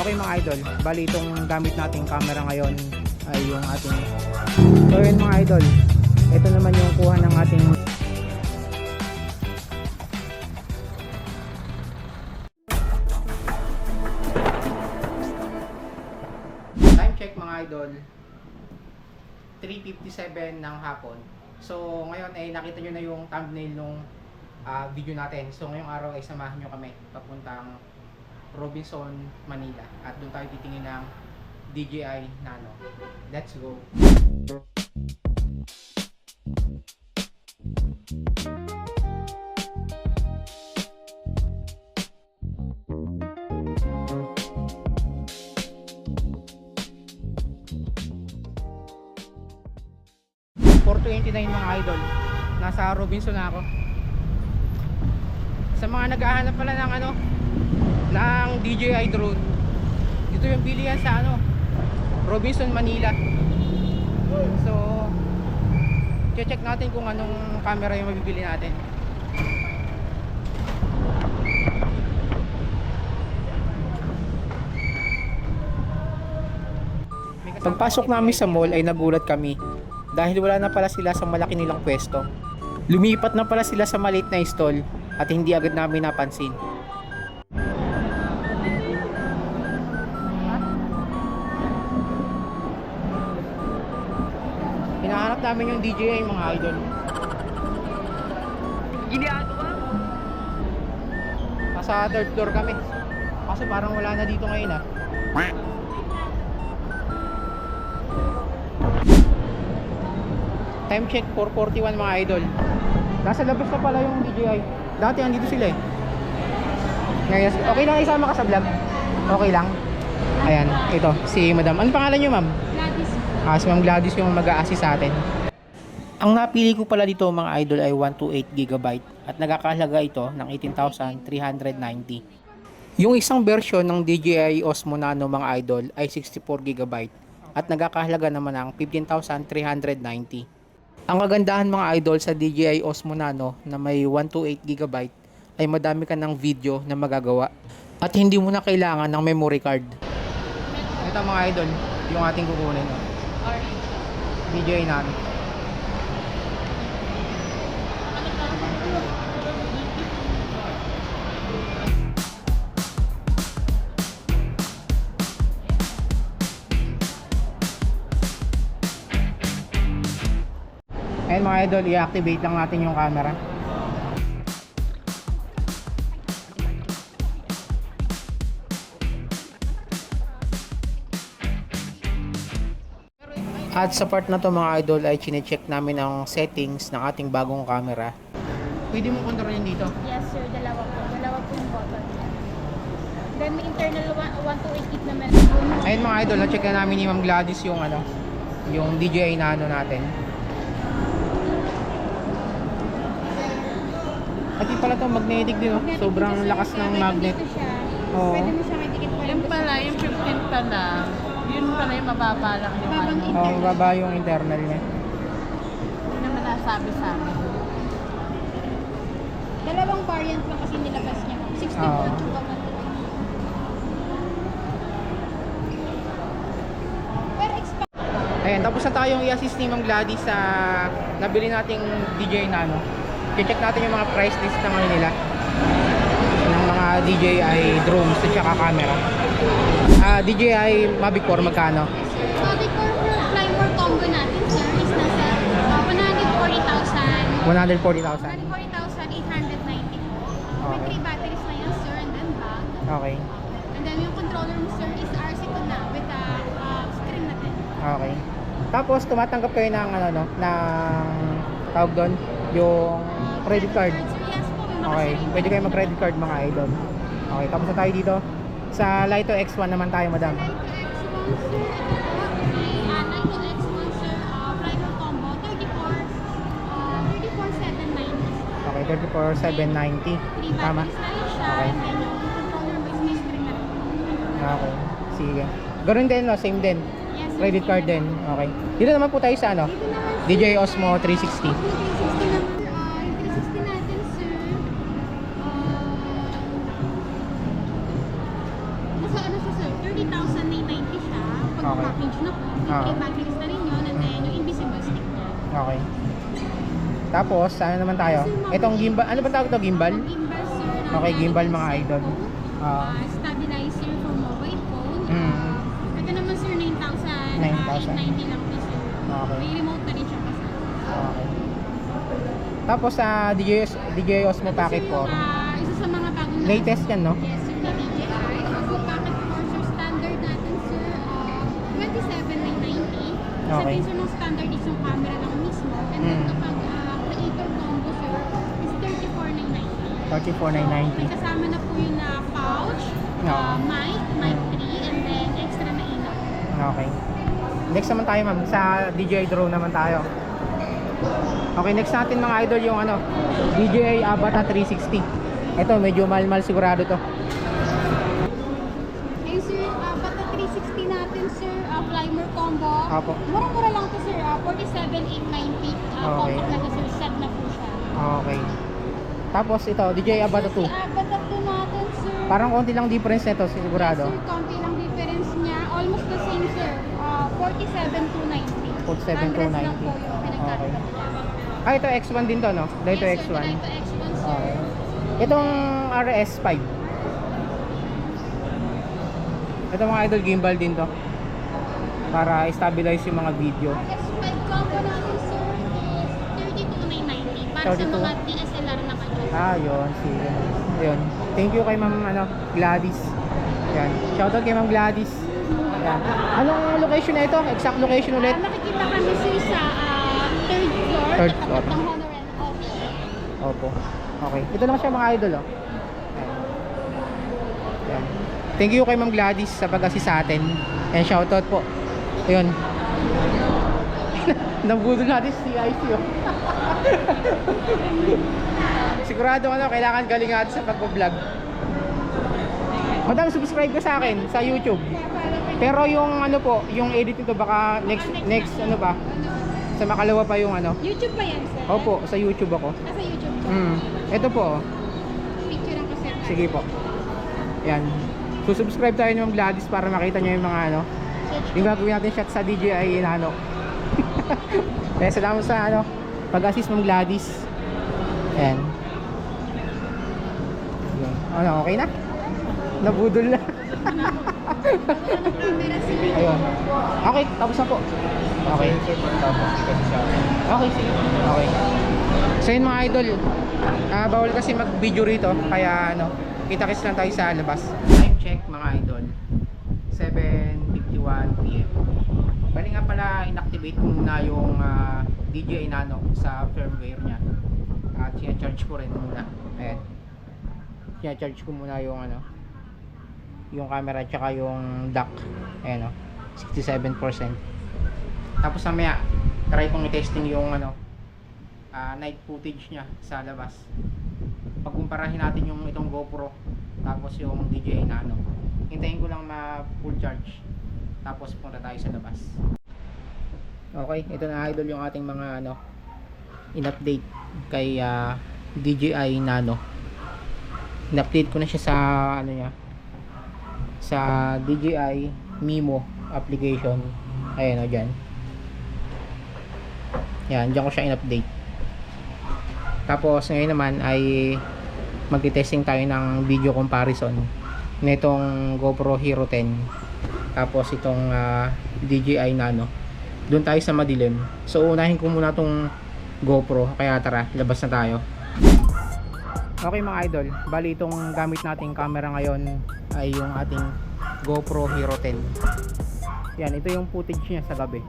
Okay mga idol, bali itong gamit nating camera ngayon ay yung ating, so yun mga idol, ito naman yung kuha ng ating time check mga idol, 3:57 ng hapon. So ngayon ay nakita nyo na yung thumbnail nung video natin. So ngayong araw ay samahan nyo kami papuntang Robinson, Manila, at doon tayo titingin ng DJI Nano. Let's go! mga idol, nasa Robinson na ako. Sa mga naghahanap pala ng ng DJI drone, dito yung bilihan sa Robinson, Manila. So check natin kung anong camera yung mabibili natin. Pagpasok namin sa mall ay nagulat kami dahil wala na pala sila sa malaki nilang pwesto. Lumipat na pala sila sa maliit na stall at hindi agad namin napansin. Hinahanap namin yung DJI mga idol. Ginagawa mo? Nasa third floor kami. Kaso parang wala na dito ngayon . Time check 4:41 mga idol. Nasa labas na pala yung DJI. Dati andito sila eh. Ngayon, okay lang isama ka sa vlog? Okay lang? Ayan, ito si Madam. Ano pangalan niyo, Ma'am? Gladys. Si Ma'am Gladys yung mag-a-assist sa atin. Ang napili ko pala dito mga idol ay 128GB at nagkakahalaga ito ng 18,390. Yung isang version ng DJI Osmo Nano mga idol ay 64GB at nagkakahalaga naman ng 15,390. Ang kagandahan mga idol sa DJI Osmo Nano na may 128GB ay madami ka ng video na magagawa at hindi mo na kailangan ng memory card. Ito mga idol, yung ating kukunin. DJI Nano. Ayan mga idol, i-activate lang natin yung camera. At sa part na to mga idol ay chine-check namin ang settings ng ating bagong camera. Pwede mo kontrolin dito? Yes sir, dalawa po. Dalawa po yung button. Then may internal 128 gig naman. Ayun mga idol, na-check na namin ni Ma'am Gladys yung yung DJI Nano natin. At yung pala to magnetic din, sobrang lakas ng magnet. Oo. Pwede mo siyang idikit pa Yung pala, yung 15 pala, yun pala yung mababa lang yung Oo, mababa yung internal niya. Hindi naman nasabi sa amin. Dalawang variant lang kasi nilabas niya. 60 Oo. volt. Pero expect. Ayan, tapos na tayong i-assist ni Ma'am Gladys sa nabili nating DJI Nano. I-check natin yung mga price list ng nila ng mga DJI drones at saka camera. DJI Mavic 4 magkano? Mavic Core for Flymore combo natin sir is nasa 140,000. 140,000. 140,890. May 3 batteries na yan sir and then bag. Okay. And then yung controller mo sir is RC2 na with the screen natin. Okay. Tapos tumatanggap kayo ng ng tawag doon, yung credit card. Yes po, may mga Okay, screen. pwede kayo mag-credit card mga idol. Okay, tapos na tayo dito. Sa Lito X1 naman tayo, madam. Lito X1 sir, Lito X1 sir, Flymore combo, 34,790. Okay, 34,790. 3 Tama. batteries na rin siya. Okay. And then yung controller mo is may screen na rin. Okay, sige. Ganun din, no? Same din. Yes, sir, Credit same card din. Okay. Dito naman po tayo sa Dito naman DJI Osmo 360. Osmo 360 naman. Yung 360 natin sir. Nasa ano siya sir? Siyempre, batteries na rin yun. And then, yung invisible stick niya. Okay. Tapos, ano naman tayo? Itong gimbal, ano ba tawag ito? Gimbal? Gimbal, sir. Okay, gimbal mga idol. Stabilizer for mobile phone. Mm. Ito naman, sir, 9,890 lang po, sir. Okay. May remote na rin siya kasama. Okay. Tapos sa DJI Osmo Pocket 4. Isa sa mga bagong Latest yan, no? Yes, yung na DJI. Osmo Pocket 4, sir, standard natin, sir, 27,990. Okay. Sabihin, sir, ng standard is yung camera lang mismo. And then, kapag creator combo, sir, is 34,990. 34,990. May kasama na po yung pouch, mic 3, and then extra na ilaw. Okay. Next naman tayo, ma'am. Sa DJI drone naman tayo. Okay, next natin mga idol yung ano, DJI Avata 360. Ito, medyo mahal-mahal sigurado to. Eh, sir, Avata 360 natin, sir, Flymer combo. Apo. Murang-mura lang to, sir. 47,890. Okay. Compact na to, sir. Set na po siya. Okay. Tapos ito, DJI Avata 2. Si Avata 2 natin, sir. Parang konti lang difference nito, sigurado. Sir, konti lang difference niya. Almost the same, sir. 47,290. 47,290. lang po yung pinagkakaroon niya. Ito X1 din to, no? Dito Yes, sir. X1. Dito X1, sir. Okay. Itong RS5. Ito mga idol, gimbal din to. Para stabilize yung mga video. RS5 combo natin, sir, is 32,990. Para 32. sa mga DSLR na kayo. Yun. Sige. Ayun. Thank you kay Ma'am Gladys. Yan. Shoutout kay Ma'am Gladys. Yan. Anong location na ito? Exact location ulit? Makikita kami, sir, sa third floor. Third Katapat floor. ng Honor and Office. Opo. Okay. Ito lang siya mga idol, oh. Yan. Thank you kay Ma'am Gladys sa pag-assist sa atin. And shoutout po. Ayun. Nabudol natin si IC, oh. Sigurado kailangan galing natin sa pag-vlog. Madam, subscribe ka sa akin sa YouTube. Pero yung ano po, yung edit nito baka next ano ba? Sa makalawa pa yung ano. YouTube pa yan, sir? Opo, sa YouTube ako. Sa YouTube. Ito po. Picture ako, sir. Sige po. Yan. So subscribe tayo ng Gladys para makita nyo yung mga ano. Yung gagawin natin shot sa DJI Nano. Kaya salamat sa ano pag-assist ng Gladys. Ayan. Ano, okay na? Nabudol na. Ayun. Okay, tapos na po. Okay. Okay, sige. Okay. So yun mga idol, bawal kasi mag-video rito, kaya ano, kita-kits lang tayo sa labas. Time check mga idol, 7:51 PM. Bali nga pala, inactivate ko muna yung DJI Nano sa firmware nya. At siya-charge ko rin muna. Ayan. Siya-charge ko muna yung ano, yung camera tsaka yung dock. Ayan o, 67%. Tapos mamaya try kong i-testing yung ano, night footage nya sa labas. Pagkumparahin natin yung itong GoPro tapos yung DJI Nano. Hintayin ko lang ma full charge tapos punta tayo sa labas. Okay, ito na idol yung ating mga ano, in-update kay DJI Nano. In-update ko na siya sa ano niya, sa DJI Mimo application. Ayan o, dyan. Yan, dyan ko siya in-update. Tapos ngayon naman ay magti-testing tayo ng video comparison nitong GoPro Hero 10 tapos itong DJI Nano. Doon tayo sa madilim. So unahin ko muna tong GoPro, kaya tara, labas na tayo. Okay mga idol, bali itong gamit nating camera ngayon ay yung ating GoPro Hero 10. Yan, ito yung footage niya sa gabi.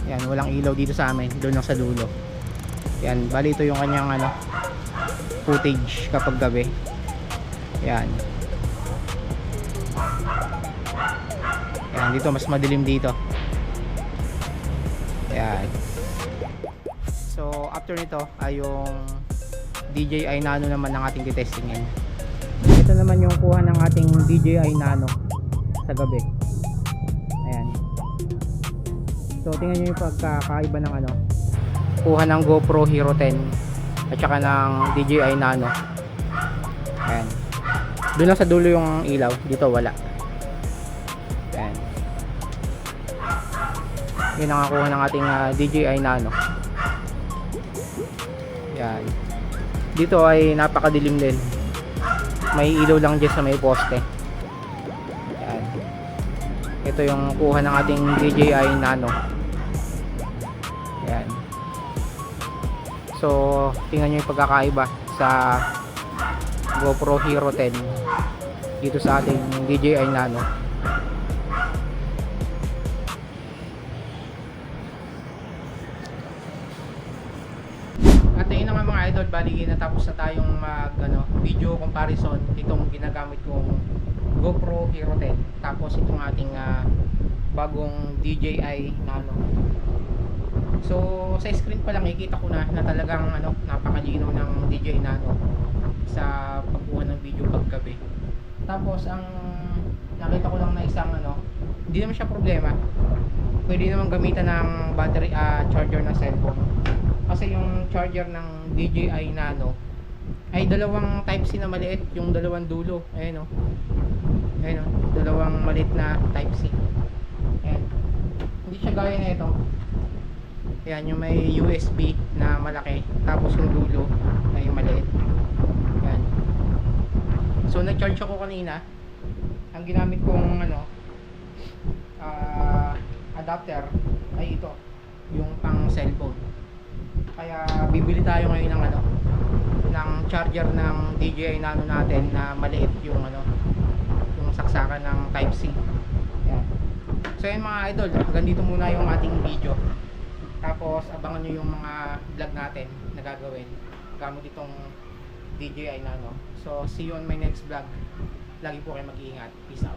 Yan, walang ilaw dito sa amin, doon lang sa dulo. Yan, bali ito yung kanyang ano, footage kapag gabi. Yan. Yan, dito mas madilim dito. Yan. So, after nito ay yung DJI Nano naman ang ating titestingin. Ito naman yung kuha ng ating DJI Nano sa gabi. Ayan. So, tingnan nyo yung pagkakaiba ng ano, kuha ng GoPro Hero 10 at saka ng DJI Nano. Ayan. Doon lang sa dulo yung ilaw, dito wala. Ayan. Yun ang nakuha ng ating DJI Nano. Yan. Dito ay napakadilim din. May ilaw lang dyan sa may poste. Yan. Ito yung kuha ng ating DJI Nano. Yan. So, tingnan nyo yung pagkakaiba sa GoPro Hero 10 dito sa ating DJI Nano. At ayun na nga mga idol, bali natapos na tayong video comparison itong ginagamit kong GoPro Hero 10 tapos itong ating bagong DJI Nano. So sa screen pa lang ikita ko na talagang napakalinaw ng DJI Nano sa pagkuha ng video paggabi. Tapos ang nakita ko lang na isang hindi naman siya problema. Pwede naman gamitan ng battery charger ng cellphone. Kasi yung charger ng DJI Nano ay dalawang type C na maliit, yung dalawang dulo. Ayun ayun dalawang maliit na type C. Ayan. Hindi siya gaya na ito. Ayan, yung may USB na malaki, tapos yung dulo ay maliit. Ayan. So nag-charge ako kanina. Ang ginamit kong adapter ay ito, yung pang cellphone. Kaya bibili tayo ngayon ng ng charger ng DJI Nano natin na maliit, yung yung saksakan ng type C. Ayan. So yun mga idol, hanggang dito muna yung ating video. Tapos abangan nyo yung mga vlog natin na gagawin gamit itong DJI Nano. So see you on my next vlog. Lagi po kayo mag-iingat. Peace out.